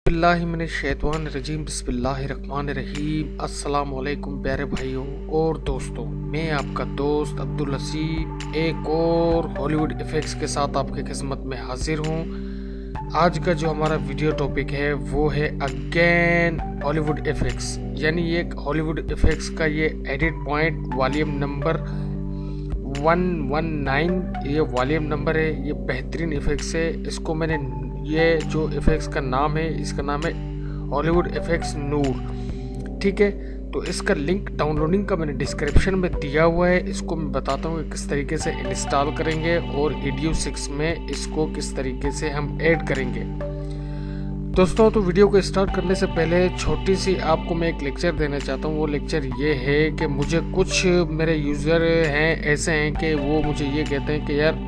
बिस्मिल्लाहिमिनश्शैतानिर्रजीम बिस्मिल्लाहिर्रहमानिर्रहीम। अस्सलाम वालेकुम प्यारे भाइयों और दोस्तों, मैं आपका दोस्त अब्दुल हसीब एक और हॉलीवुड इफ़ेक्ट्स के साथ आपकी खिदमत में हाजिर हूँ। आज का जो हमारा वीडियो टॉपिक है वो है अगेन हॉलीवुड इफ़ेक्ट्स, यानी ये हॉलीवुड इफ़ेक्ट्स का ये एडिट पॉइंट वॉल्यूम नंबर 119 ये वॉल्यूम नंबर है। ये बेहतरीन इफ़ेक्ट्स है। इसको मैंने ये जो इफ़ेक्ट्स का नाम है, इसका नाम है हॉलीवुड इफ़ेक्ट्स नूर। ठीक है, तो इसका लिंक डाउनलोडिंग का मैंने डिस्क्रिप्शन में दिया हुआ है। इसको मैं बताता हूँ कि किस तरीके से इंस्टॉल करेंगे और वीडियो 6 में इसको किस तरीके से हम ऐड करेंगे। दोस्तों, तो वीडियो को स्टार्ट करने से पहले छोटी सी आपको मैं एक लेक्चर देना चाहता हूँ। वो लेक्चर ये है कि मुझे कुछ मेरे यूज़र हैं ऐसे हैं कि वो मुझे ये कहते हैं कि यार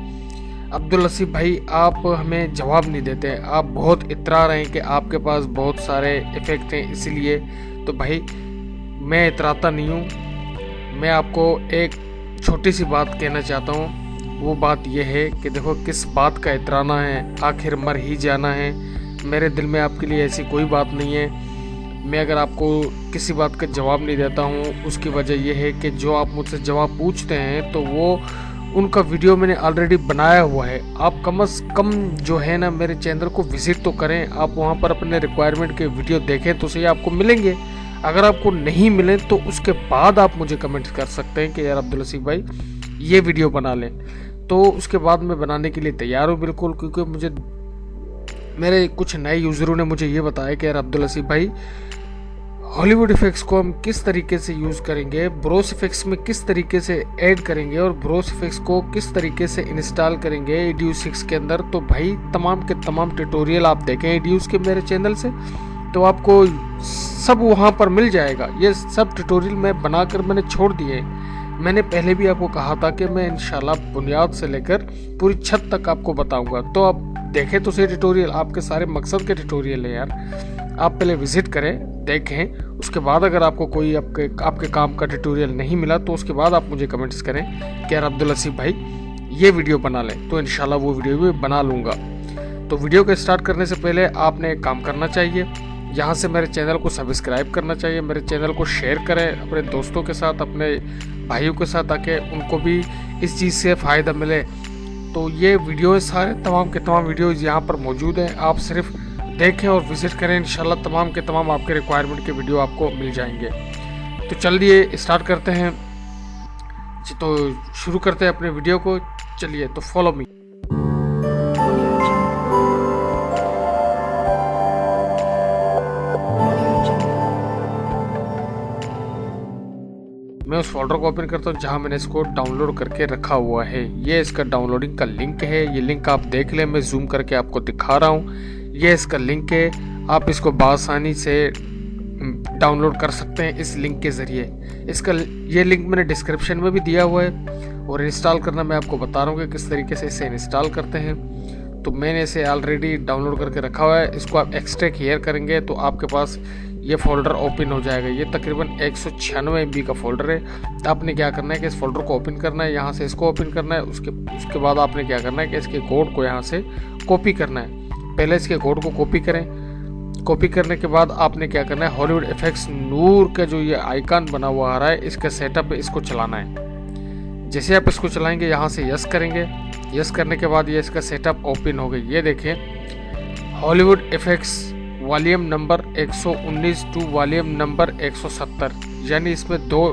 अब्दुल हसीब भाई आप हमें जवाब नहीं देते, आप बहुत इतरा रहे हैं कि आपके पास बहुत सारे इफ़ेक्ट हैं, इसीलिए। तो भाई मैं इतराता नहीं हूँ। मैं आपको एक छोटी सी बात कहना चाहता हूँ। वो बात ये है कि देखो, किस बात का इतराना है, आखिर मर ही जाना है। मेरे दिल में आपके लिए ऐसी कोई बात नहीं है। मैं अगर आपको किसी बात का जवाब नहीं देता हूँ, उसकी वजह यह है कि जो आप मुझसे जवाब पूछते हैं तो वो उनका वीडियो मैंने ऑलरेडी बनाया हुआ है। आप कम से कम जो है ना मेरे चैनल को विज़िट तो करें, आप वहाँ पर अपने रिक्वायरमेंट के वीडियो देखें तो सही आपको मिलेंगे। अगर आपको नहीं मिले तो उसके बाद आप मुझे कमेंट कर सकते हैं कि यार अब्दुल हसीब भाई ये वीडियो बना लें, तो उसके बाद मैं बनाने के लिए तैयार हूँ बिल्कुल। क्योंकि मुझे मेरे कुछ नए यूज़रों ने मुझे ये बताया कि यार अब्दुल हसीब भाई हॉलीवुड इफ़ेक्ट्स को हम किस तरीके से यूज़ करेंगे, ब्रोस इफ़ेक्ट्स में किस तरीके से ऐड करेंगे और ब्रोस इफ़ेक्ट्स को किस तरीके से इंस्टॉल करेंगे एडियूस 6 के अंदर। तो भाई तमाम के तमाम ट्यूटोरियल आप देखें एडियूस के मेरे चैनल से, तो आपको सब वहाँ पर मिल जाएगा। ये सब ट्यूटोरियल मैं बनाकर मैंने छोड़ दिए। मैंने पहले भी आपको कहा था कि मैं इंशाल्लाह बुनियाद से लेकर पूरी छत तक आपको बताऊँगा। तो आप देखें तो सही ट्यूटोरियल, आपके सारे मकसद के ट्यूटोरियल है यार। आप पहले विज़िट करें, देखें, उसके बाद अगर आपको कोई आपके काम का ट्यूटोरियल नहीं मिला तो उसके बाद आप मुझे कमेंट्स करें कि यार अब्दुल हसीब भाई ये वीडियो बना लें, तो इंशाल्लाह वो वीडियो भी बना लूँगा। तो वीडियो को स्टार्ट करने से पहले आपने एक काम करना चाहिए, यहाँ से मेरे चैनल को सब्सक्राइब करना चाहिए, मेरे चैनल को शेयर करें अपने दोस्तों के साथ, अपने भाइयों के साथ, ताकि उनको भी इस चीज़ से फ़ायदा मिले। तो ये वीडियो सारे तमाम के तमाम वीडियोज़ यहाँ पर मौजूद हैं, आप सिर्फ देखें और विज़िट करें। इंशाल्लाह तमाम के तमाम आपके रिक्वायरमेंट के वीडियो आपको मिल जाएंगे। तो चलिए स्टार्ट करते हैं, तो शुरू करते हैं अपने वीडियो को। चलिए, तो फॉलो मी। मैं उस फोल्डर को ओपन करता हूँ जहाँ मैंने इसको डाउनलोड करके रखा हुआ है। ये इसका डाउनलोडिंग का लिंक है, ये लिंक आप देख लें, मैं जूम करके आपको दिखा रहा हूँ। ये इसका लिंक है, आप इसको बआसानी से डाउनलोड कर सकते हैं इस लिंक के ज़रिए। इसका ये लिंक मैंने डिस्क्रिप्शन में भी दिया हुआ है। और इंस्टॉल करना मैं आपको बता रहा हूँ कि किस तरीके से इसे इंस्टॉल करते हैं। तो मैंने इसे ऑलरेडी डाउनलोड करके रखा हुआ है। इसको आप एक्सट्रैक्ट हियर करेंगे तो आपके पास ये फ़ोल्डर ओपन हो जाएगा। ये तकरीबन 196 MB का फ़ोल्डर है। तो आपने क्या करना है कि इस फोल्डर को ओपन करना है, यहाँ से इसको ओपन करना है। उसके बाद आपने क्या करना है कि इसके कोड को यहाँ से कॉपी करना है। पहले इसके कोड को कॉपी करें। कॉपी करने के बाद आपने क्या करना है, हॉलीवुड इफ़ेक्ट्स नूर का जो ये आइकन बना हुआ आ रहा है, इसका सेटअप है, इसको चलाना है। जैसे आप इसको चलाएंगे, यहाँ से यस करेंगे। यस करने के बाद ये इसका सेटअप ओपन हो गई। ये देखें, Hollywood effects volume number 119 to volume number 170, यानी इसमें 2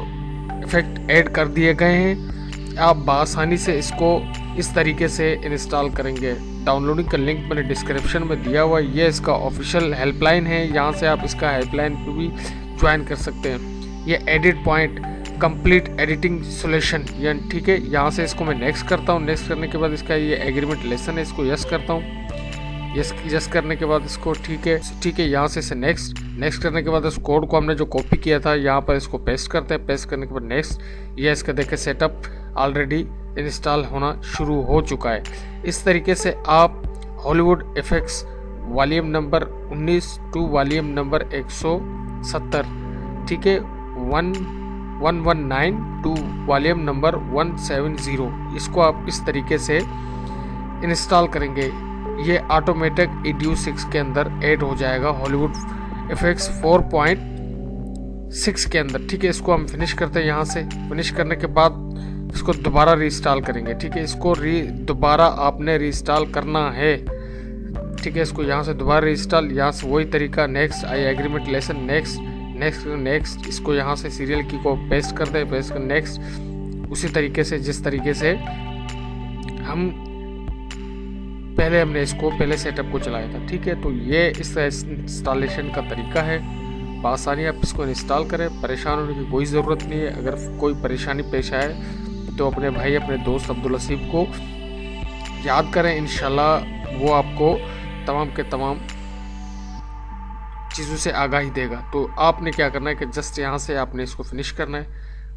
इफ़ेक्ट ऐड कर दिए गए हैं। आप बआसानी से इसको इस तरीके से इंस्टॉल करेंगे। डाउनलोडिंग का लिंक मैंने डिस्क्रिप्शन में दिया हुआ है। ये इसका ऑफिशियल हेल्पलाइन है, यहाँ से आप इसका हेल्पलाइन पे भी ज्वाइन कर सकते हैं। ये edit point complete editing solution, यानी ठीक है। यहाँ से इसको मैं नेक्स्ट करता हूँ। नेक्स्ट करने के बाद इसका ये एग्रीमेंट लेसन है, इसको यस करता हूँ। यस करने के बाद इसको ठीक है, यहाँ से इसे नेक्स्ट करने के बाद इस कोड को हमने जो कॉपी किया था यहाँ पर इसको पेस्ट करते हैं। पेस्ट करने के बाद नेक्स्ट, ये इसका देखें सेटअप ऑलरेडी इंस्टॉल होना शुरू हो चुका है। इस तरीके से आप Hollywood effects volume number 19 to volume number 170, ठीक है, 119 टू वॉल्यूम नंबर 170, इसको आप इस तरीके से इंस्टॉल करेंगे। ये ऑटोमेटिक EDU 6 के अंदर ऐड हो जाएगा हॉलीवुड FX 4.6 के अंदर। ठीक है, इसको हम फिनिश करते हैं। यहाँ से फिनिश करने के बाद इसको दोबारा रीइंस्टॉल करेंगे। ठीक है, इसको दोबारा आपने रीइंस्टॉल करना है। ठीक है, इसको यहाँ से दोबारा रीइंस्टॉल, यहाँ से वही तरीका, next I agreement lesson, next next next, इसको यहाँ से सीरियल की को पेस्ट कर दें, पेस्ट कर नेक्स्ट, उसी तरीके से जिस तरीके से हमने इसको पहले सेटअप को चलाया था। ठीक है, तो ये इस इंस्टॉलेशन का तरीका है। बआसानी आप इसको इंस्टॉल करें, परेशान होने की कोई ज़रूरत नहीं है। अगर कोई परेशानी पेश आए तो अपने भाई अपने दोस्त अब्दुल लसीब को याद करें, इंशाल्लाह वो आपको तमाम के तमाम चीज़ों से आगाही देगा। तो आपने क्या करना है कि जस्ट यहाँ से आपने इसको फिनिश करना है।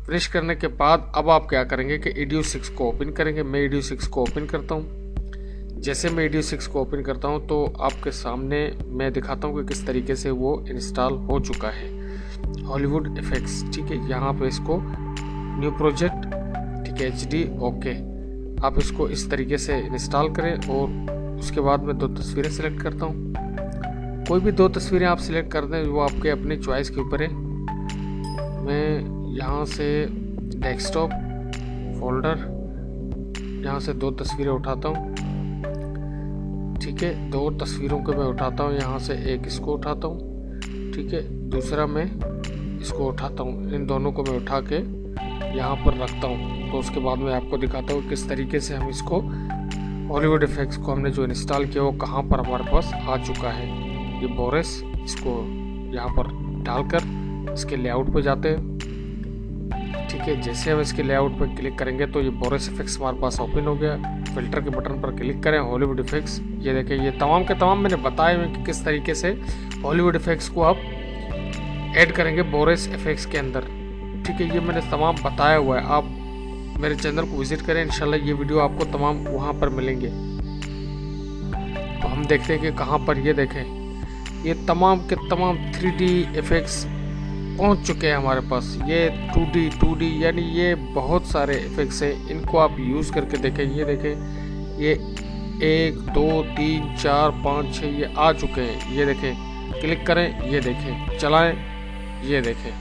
फिनिश करने के बाद अब आप क्या करेंगे कि EDU 6 को ओपन करेंगे। मैं EDU 6 को ओपन करता हूँ। जैसे मैं EDU 6 को ओपन करता हूँ तो आपके सामने मैं दिखाता हूँ कि किस तरीके से वो इंस्टॉल हो चुका है हॉलीवुड FX। ठीक है, यहाँ पे इसको न्यू प्रोजेक्ट, ठीक है, HD, ओके, आप इसको इस तरीके से इंस्टॉल करें। और उसके बाद मैं 2 तस्वीरें सिलेक्ट करता हूँ। कोई भी 2 तस्वीरें आप सिलेक्ट कर दें, वो आपके अपनी चॉइस के ऊपर है। मैं यहाँ से डेस्कटॉप फोल्डर, यहाँ से 2 तस्वीरें उठाता हूँ। ठीक है, 2 तस्वीरों को मैं उठाता हूँ। यहाँ से एक इसको उठाता हूँ, ठीक है, दूसरा मैं इसको उठाता हूँ। इन दोनों को मैं उठा के यहाँ पर रखता हूँ। तो उसके बाद मैं आपको दिखाता हूँ किस तरीके से हम इसको हॉलीवुड FX को हमने जो इंस्टॉल किया वो कहाँ पर हमारे पास आ चुका है। ये बोरेस, इसको यहाँ पर डालकर इसके लेआउट पे जाते हैं। ठीक है, जैसे हम इसके लेआउट पर क्लिक करेंगे तो ये बोरेस FX हमारे पास ओपन हो गया। फिल्टर के बटन पर क्लिक करें, हॉलीवुड FX, ये देखें, ये तमाम के तमाम मैंने बताए हुए कि किस तरीके से हॉलीवुड FX को आप ऐड करेंगे बोरेस FX के अंदर। ठीक है, ये मैंने तमाम बताया हुआ है। आप मेरे चैनल को विजिट करें, इंशाल्लाह ये वीडियो आपको तमाम वहाँ पर मिलेंगे। तो हम देखते हैं कि कहाँ पर, ये देखें, ये तमाम के तमाम 3D FX पहुंच चुके हैं हमारे पास। ये 2D यानी ये बहुत सारे FX हैं, इनको आप यूज़ करके देखें। ये देखें, ये 1 2 3 4 5 6 ये आ चुके हैं। ये देखें, क्लिक करें, ये देखें, चलाएं, ये देखें,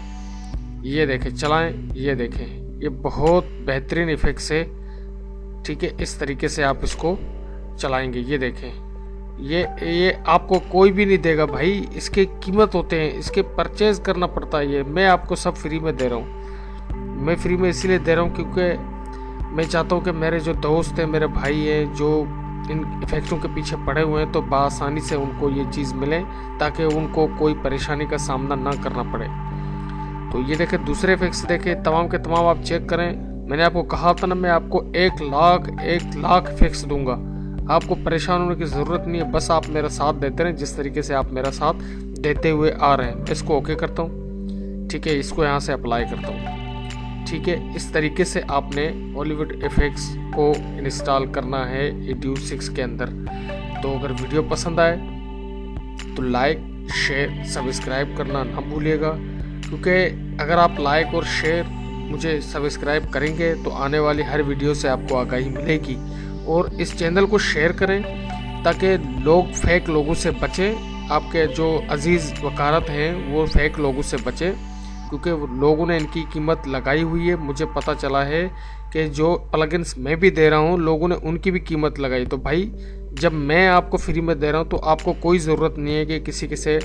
ये देखें, चलाएं, ये देखें, ये बहुत बेहतरीन FX है। ठीक है, इस तरीके से आप इसको चलाएंगे। ये देखें, ये आपको कोई भी नहीं देगा भाई, इसके कीमत होते हैं, इसके परचेज करना पड़ता है। ये मैं आपको सब फ्री में दे रहा हूँ। मैं फ्री में इसीलिए दे रहा हूँ क्योंकि मैं चाहता हूँ कि मेरे जो दोस्त हैं, मेरे भाई हैं, जो इन इफेक्टों के पीछे पड़े हुए हैं, तो बआसानी से उनको ये चीज़ मिले ताकि उनको कोई परेशानी का सामना ना करना पड़े। तो ये देखें, दूसरे इफेक्ट्स देखें, तमाम के तमाम आप चेक करें। मैंने आपको कहा था ना, मैं आपको 1 लाख इफेक्ट्स दूंगा। आपको परेशान होने की ज़रूरत नहीं है, बस आप मेरा साथ देते रहें जिस तरीके से आप मेरा साथ देते हुए आ रहे हैं। इसको ओके करता हूँ। ठीक है, इसको यहाँ से अप्लाई करता हूँ। ठीक है, इस तरीके से आपने हॉलीवुड FX को इंस्टॉल करना है EDU 6 के अंदर। तो अगर वीडियो पसंद आए तो लाइक, शेयर, सब्सक्राइब करना ना भूलिएगा, क्योंकि अगर आप लाइक और शेयर मुझे सब्सक्राइब करेंगे तो आने वाली हर वीडियो से आपको आगाही मिलेगी। और इस चैनल को शेयर करें ताकि लोग फेक लोगों से बचें। आपके जो अजीज़ वकारत हैं वो फेक लोगों से बचें, क्योंकि लोगों ने इनकी कीमत लगाई हुई है। मुझे पता चला है कि जो प्लगइन्स मैं भी दे रहा हूँ, लोगों ने उनकी भी कीमत लगाई। तो भाई, जब मैं आपको फ्री में दे रहा हूँ तो आपको कोई ज़रूरत नहीं है कि किसी से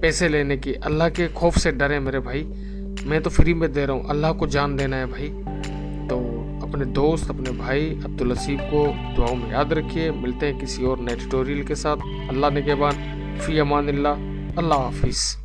पैसे लेने की। अल्लाह के खौफ से डरें मेरे भाई, मैं तो फ्री में दे रहा हूँ। अल्लाह को जान देना है भाई। तो अपने दोस्त, अपने भाई अब्दुल लसीब को दुआओं में याद रखिए। मिलते हैं किसी और नए ट्यूटोरियल के साथ। अल्लाह निगहबान, फ़ी अमानिल्लाह, अल्लाह हाफिज़।